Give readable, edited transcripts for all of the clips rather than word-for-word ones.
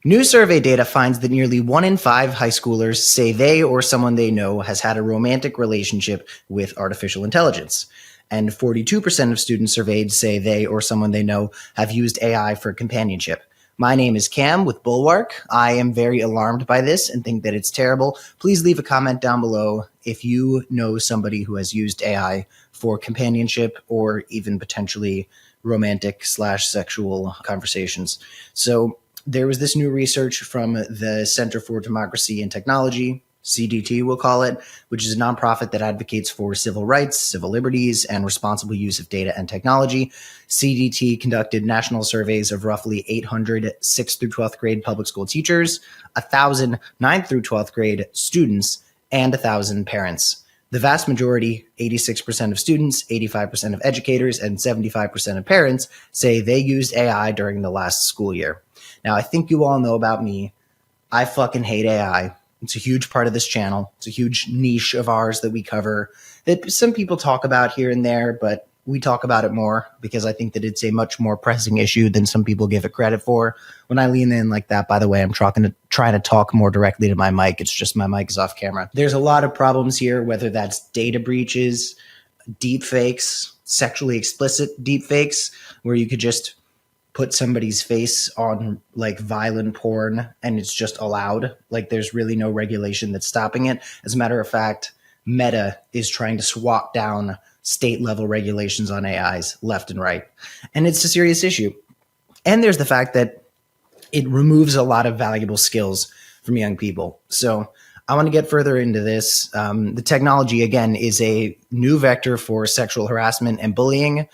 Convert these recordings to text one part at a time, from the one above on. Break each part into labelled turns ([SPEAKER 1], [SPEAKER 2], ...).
[SPEAKER 1] New survey data finds that nearly 1 in 5 high schoolers say they or someone they know has had a romantic relationship with artificial intelligence. And 42% of students surveyed say they or someone they know have used AI for companionship. My name is Cam with Bulwark. I am very alarmed by this and think that it's terrible. Please leave a comment down below if you know somebody who has used AI for companionship or even potentially romantic/sexual conversations. So there was this new research from the Center for Democracy and Technology, CDT we'll call it, which is a nonprofit that advocates for civil rights, civil liberties, and responsible use of data and technology. CDT conducted national surveys of roughly 800 6th through 12th grade public school teachers, 1,000 9th through 12th grade students, and 1,000 parents. The vast majority, 86% of students, 85% of educators, and 75% of parents say they used AI during the last school year. Now, I think you all know about me. I fucking hate AI. It's a huge part of this channel. It's a huge niche of ours that we cover that some people talk about here and there, but we talk about it more because I think that it's a much more pressing issue than some people give it credit for. When I lean in like that, by the way, I'm trying to talk more directly to my mic. It's just my mic is off camera. There's a lot of problems here, whether that's data breaches, deep fakes, sexually explicit deep fakes, where you could just put somebody's face on like violent porn and it's just allowed. Like there's really no regulation that's stopping it. As a matter of fact, Meta is trying to swat down state level regulations on AIs left and right. And it's a serious issue. And there's the fact that it removes a lot of valuable skills from young people. So I want to get further into this. The technology, again, is a new vector for sexual harassment and bullying,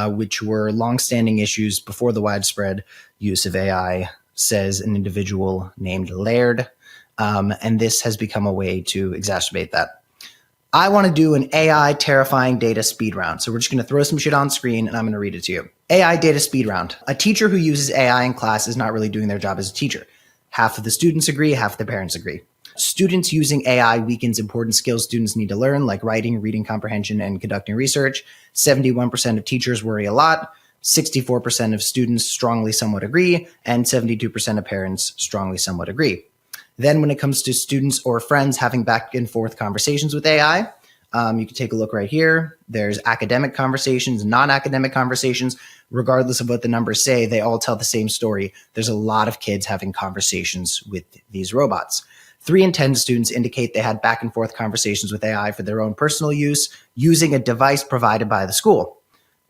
[SPEAKER 1] which were longstanding issues before the widespread use of AI, says an individual named Laird. And this has become a way to exacerbate that. I want to do an AI terrifying data speed round. So we're just going to throw some shit on screen and I'm going to read it to you. AI data speed round. A teacher who uses AI in class is not really doing their job as a teacher. Half of the students agree, half of the parents agree. Students using AI weakens important skills students need to learn, like writing, reading comprehension, and conducting research. 71% of teachers worry a lot. 64% of students strongly somewhat agree, and 72% of parents strongly somewhat agree. Then when it comes to students or friends having back and forth conversations with AI, you can take a look right here. There's academic conversations, non-academic conversations. Regardless of what the numbers say, they all tell the same story. There's a lot of kids having conversations with these robots. 3 in 10 students indicate they had back and forth conversations with AI for their own personal use using a device provided by the school.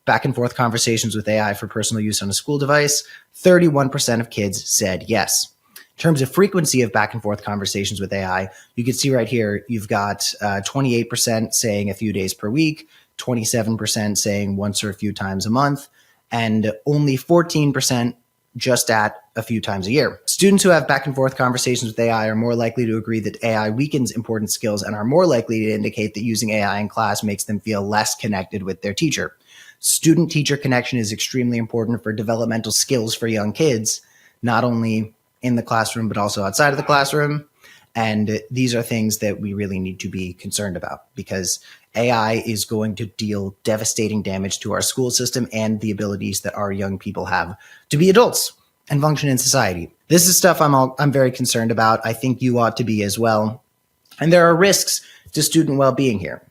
[SPEAKER 1] Back and forth conversations with AI for personal use on a school device, 31% of kids said yes. In terms of frequency of back and forth conversations with AI, you can see right here, you've got 28% saying a few days per week, 27% saying once or a few times a month, and only 14% just at a few times a year. Students who have back and forth conversations with AI are more likely to agree that AI weakens important skills and are more likely to indicate that using AI in class makes them feel less connected with their teacher. Student-teacher connection is extremely important for developmental skills for young kids, not only in the classroom, but also outside of the classroom. And these are things that we really need to be concerned about because AI is going to deal devastating damage to our school system and the abilities that our young people have to be adults and function in society. This is stuff I'm very concerned about. I think you ought to be as well. And there are risks to student well-being here.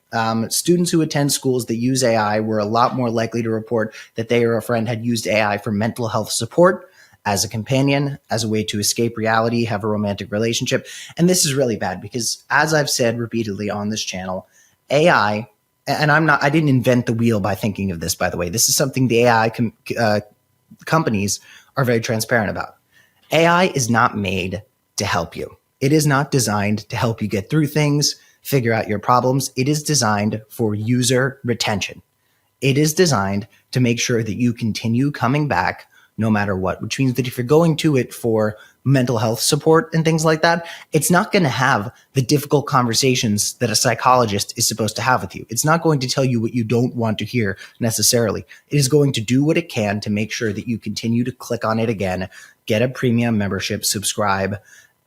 [SPEAKER 1] Students who attend schools that use AI were a lot more likely to report that they or a friend had used AI for mental health support, as a companion, as a way to escape reality, have a romantic relationship. And this is really bad because, as I've said repeatedly on this channel, AI, and I didn't invent the wheel by thinking of this, by the way. This is something the AI companies are very transparent about. AI is not made to help you. It is not designed to help you get through things, figure out your problems. It is designed for user retention. It is designed to make sure that you continue coming back no matter what, which means that if you're going to it for mental health support and things like that, it's not going to have the difficult conversations that a psychologist is supposed to have with you. It's not going to tell you what you don't want to hear necessarily. It is going to do what it can to make sure that you continue to click on it again, get a premium membership, subscribe.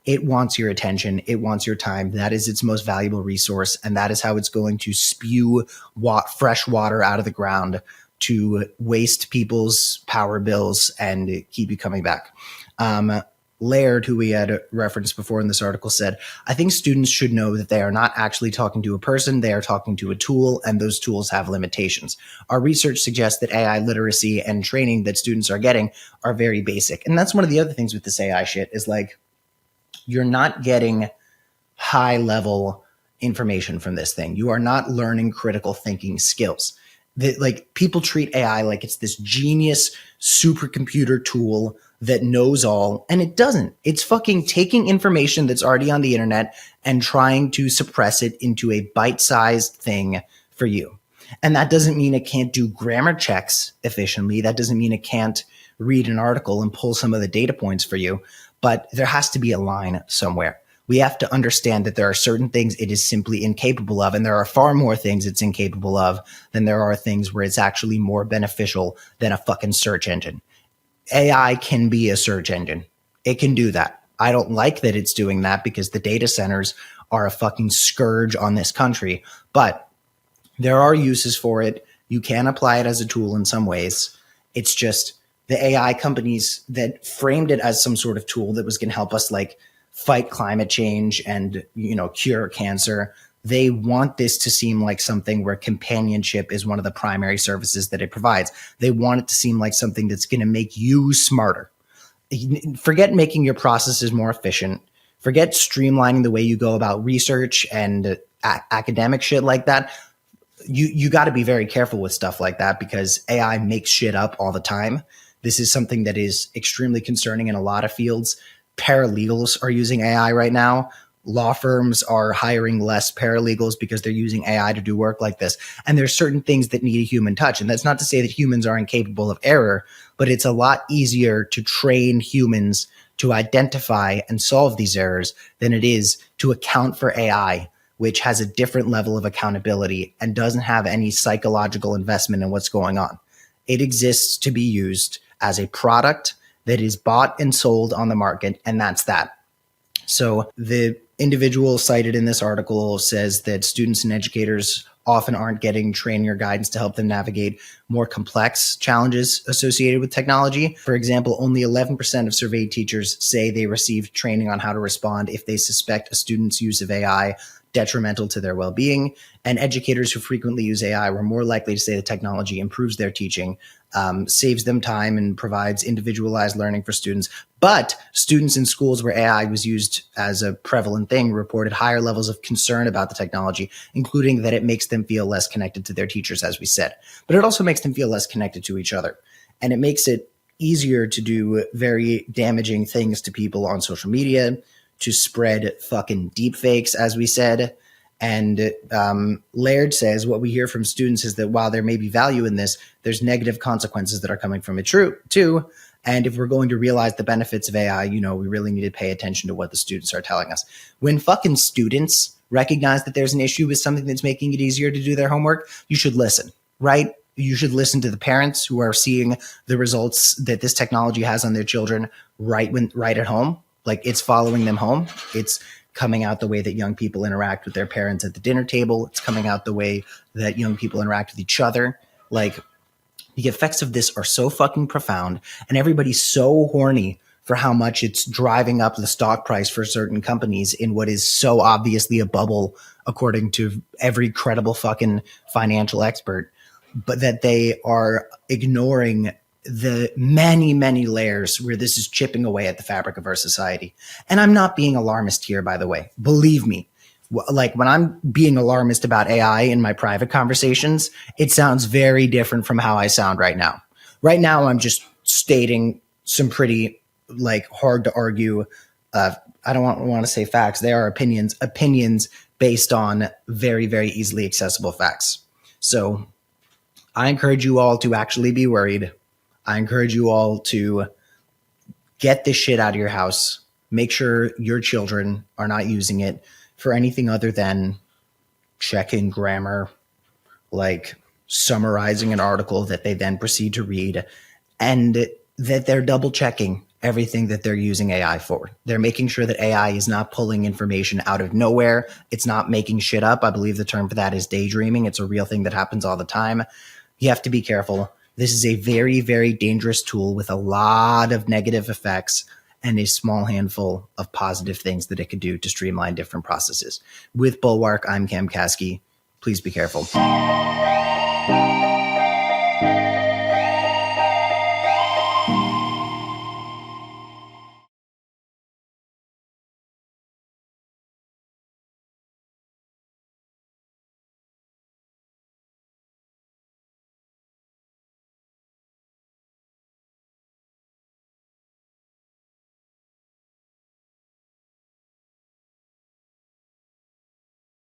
[SPEAKER 1] It wants your attention. It wants your time. That is its most valuable resource. And that is how it's going to spew fresh water out of the ground to waste people's power bills and keep you coming back. Laird, who we had referenced before in this article, said, I think students should know that they are not actually talking to a person, they are talking to a tool, and those tools have limitations. Our research suggests that AI literacy and training that students are getting are very basic. And that's one of the other things with this AI shit is like, you're not getting high level information from this thing. You are not learning critical thinking skills. Like people treat AI like it's this genius supercomputer tool that knows all, and it doesn't. It's fucking taking information that's already on the internet and trying to suppress it into a bite-sized thing for you. And that doesn't mean it can't do grammar checks efficiently. That doesn't mean it can't read an article and pull some of the data points for you, but there has to be a line somewhere. We have to understand that there are certain things it is simply incapable of, and there are far more things it's incapable of than there are things where it's actually more beneficial than a fucking search engine. AI can be a search engine. It can do that. I don't like that it's doing that because the data centers are a fucking scourge on this country, but there are uses for it. You can apply it as a tool in some ways. It's just the AI companies that framed it as some sort of tool that was going to help us like fight climate change and, you know, cure cancer. They want this to seem like something where companionship is one of the primary services that it provides. They want it to seem like something that's going to make you smarter. Forget making your processes more efficient. Forget streamlining the way you go about research and academic shit like that. You got to be very careful with stuff like that because AI makes shit up all the time. This is something that is extremely concerning in a lot of fields. Paralegals are using AI right now. Law firms are hiring less paralegals because they're using AI to do work like this. And there's certain things that need a human touch. And that's not to say that humans are incapable of error, but it's a lot easier to train humans to identify and solve these errors than it is to account for AI, which has a different level of accountability and doesn't have any psychological investment in what's going on. It exists to be used as a product that is bought and sold on the market, and that's that. So the individual cited in this article says that students and educators often aren't getting training or guidance to help them navigate more complex challenges associated with technology. For example, only 11% of surveyed teachers say they received training on how to respond if they suspect a student's use of AI detrimental to their well-being. And educators who frequently use AI were more likely to say the technology improves their teaching, saves them time, and provides individualized learning for students. But students in schools where AI was used as a prevalent thing reported higher levels of concern about the technology, including that it makes them feel less connected to their teachers, as we said. But it also makes them feel less connected to each other. And it makes it easier to do very damaging things to people on social media, to spread fucking deep fakes, as we said. And Laird says what we hear from students is that while there may be value in this, there's negative consequences that are coming from it too. And if we're going to realize the benefits of AI, you know, we really need to pay attention to what the students are telling us. When fucking students recognize that there's an issue with something that's making it easier to do their homework, you should listen, right? You should listen to the parents who are seeing the results that this technology has on their children right at home. Like it's following them home. It's coming out the way that young people interact with their parents at the dinner table. It's coming out the way that young people interact with each other. Like the effects of this are so fucking profound, and everybody's so horny for how much it's driving up the stock price for certain companies in what is so obviously a bubble, according to every credible fucking financial expert, but that they are ignoring the many, many layers where this is chipping away at the fabric of our society. And I'm not being alarmist here, by the way. Believe me, like when I'm being alarmist about AI in my private conversations, it sounds very different from how I sound right now. Right now, I'm just stating some pretty like hard to argue. I don't want to say facts. They are opinions based on very, very easily accessible facts. So I encourage you all to actually be worried. I encourage you all to get this shit out of your house. Make sure your children are not using it for anything other than checking grammar, like summarizing an article that they then proceed to read, and that they're double checking everything that they're using AI for. They're making sure that AI is not pulling information out of nowhere. It's not making shit up. I believe the term for that is daydreaming. It's a real thing that happens all the time. You have to be careful. This is a very, very dangerous tool with a lot of negative effects. and a small handful of positive things that it could do to streamline different processes. With Bulwark, I'm Cam Kasky. Please be careful.